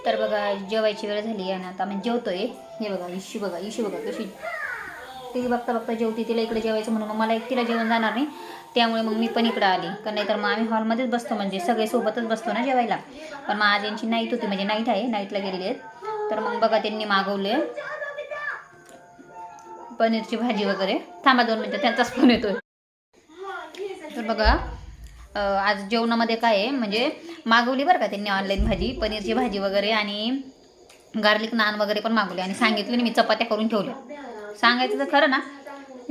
तर बघा जेवायची वेळ झाली आणि आता आम्ही जेवतोय. हे बघा इशू बघा कशी ती बघता बघता जेवते. तिला इकडे जेवायचं म्हणून मग मला एकटीला जेवण जाणार नाही, त्यामुळे मग मी पण इकडं आली. कारण नाही तर मग आम्ही हॉलमध्येच बसतो, म्हणजे सगळे सोबतच बसतो ना जेवायला. पण मग आज यांची नाईट होती, म्हणजे नाईट आहे, नाईटला गेलेली आहेत. तर मग बघा त्यांनी मागवले पनीरची भाजी वगैरे. थांबा 2 मिनटं, त्यांचाच फोन येतोय. तर बघा आज जेवणामध्ये काय आहे, म्हणजे मागवली बरं का त्यांनी ऑनलाईन भाजी, पनीरची भाजी वगैरे आणि गार्लिक नान वगैरे पण मागवले. आणि सांगितलं मी चपात्या करून ठेवल्या. सांगायचं तर खरं ना,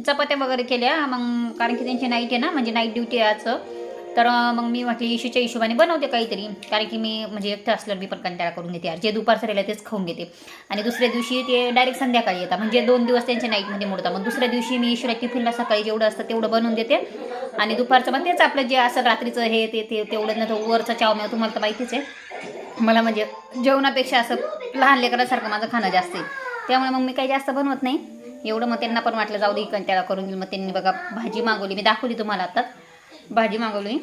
चपात्या वगैरे केल्या. मग कारण की त्यांची नाईट आहे ना, म्हणजे नाईट ड्युटी आहे आज. तर मग मी म्हटली इशूच्या हिशोबाने बनवते काहीतरी, कारण की मी म्हणजे एकटं असल्यावर मी पण कंटाळा करून घेते यार. जे दुपारचं राहिलं तेच खाऊन घेते. आणि दुसऱ्या दिवशी ते डायरेक्ट संध्याकाळी येतात, म्हणजे 2 दिवस त्यांच्या नाईटमध्ये मोडतात. मग दुसऱ्या दिवशी मी इशूला टिफिनला सकाळी जेवढं असतं तेवढं बनवून देते. आणि दुपारचं मग तेच आपलं जे असं रात्रीचं हे ते तेवढं ना, तर वरचं चावम्या तुम्हाला तर माहितीच आहे. मला म्हणजे जेवणापेक्षा असं लहान लेकरासारखं माझं खाणं जास्त आहे, त्यामुळे मग मी काही जास्त बनवत नाही एवढं. मग त्यांना पण वाटलं जाऊ दे कंटाळा करून घेईल. मग त्यांनी बघा भाजी मागवली, मी दाखवली तुम्हाला आताच. भाजी मागवली,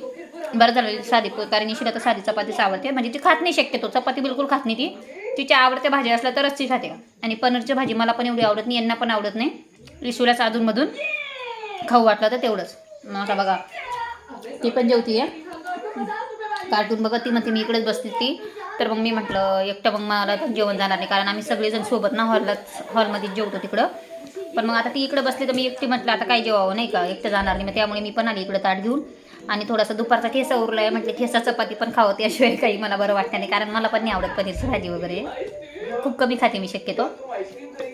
बरं झालं साधी, कारण इशिला तर साधी चपातीच आवडते. म्हणजे ती खात नाही शक्यतो, चपाती बिलकुल खात नाही ती. तिच्या आवडत्या भाज्या असल्या तरच ती खाते. आणि पनीरची भाजी मला पण एवढी आवडत नाही, यांना पण आवडत नाही. इशूलाच अधूनमधून खाऊ वाटलं तर तेवढंच. मग आता बघा ती पण जेवती आहे, कार्टून बघत ती म्हणते मी इकडेच बसते ती. तर मग मी म्हटलं एकटं मग मला पण जेवण जाणार नाही, कारण आम्ही सगळेजण सोबत ना हॉलमध्ये जेवतो तिकडं. पण मग आता ती इकडं बसली तर मी एकटी म्हटलं आता काय जेवावं नाही का, एकटं जाणार नाही. मग त्यामुळे मी पण आली इकडं ताट घेऊन. आणि थोडासा दुपारचा ठेसा उरला आहे, म्हटलं ठेसा चपाती पण खावं, त्याशिवाय काही मला बरं वाटतं नाही. कारण मला पण नाही आवडत पनीरची भाजी वगैरे, खूप कमी खाते मी शक्यतो.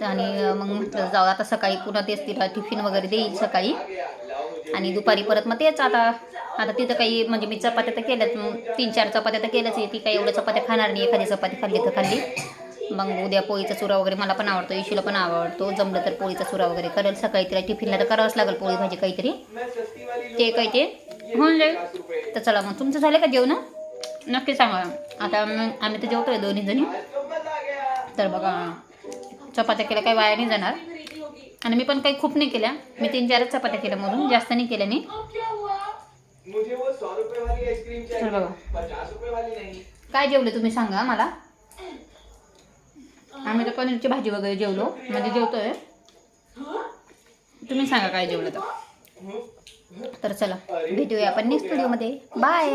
आणि मग म्हटलं जाऊ आता सकाळी पुन्हा तेच तिला टिफिन वगैरे देईल सकाळी. आणि दुपारी परत मग तेच आता तिथं काही म्हणजे मी चपात्या तर केल्याच, 3-4 चपात्या तर केल्याच आहे. ती काही एवढं चपात्या खाणार नाही, एखादी चपाती खाल्ली तर खाल्ली. मग उद्या पोळीचा चुरा वगैरे मला पण आवडतो, इशूला पण आवडतो. जमलं तर पोळीचा चुरा वगैरे करेल सकाळी. तिला टिफिनला तर करावंच लागेल पोळी भाजी काहीतरी, ते काही ते होऊन जाईल. तर चला मग तुमचं झालं का जेवण, नक्की सांगा. आता आम्ही तर जेवतोय दोन्ही जणी. तर बघा चपात्या केल्या काही वाया नाही जाणार. आणि मी पण काही खूप नाही केल्या, मी 3-4 चपात्या केल्या, म्हणून जास्त नाही केल्या मी. तर बघा काय जेवले तुम्ही सांगा मला. आम्ही तर पनीरची भाजी वगैरे जेवलो, म्हणजे जेवतोय. तुम्ही सांगा काय जेवलं तर चला भेटूया आपण नेक्स्ट व्हिडिओमध्ये. बाय.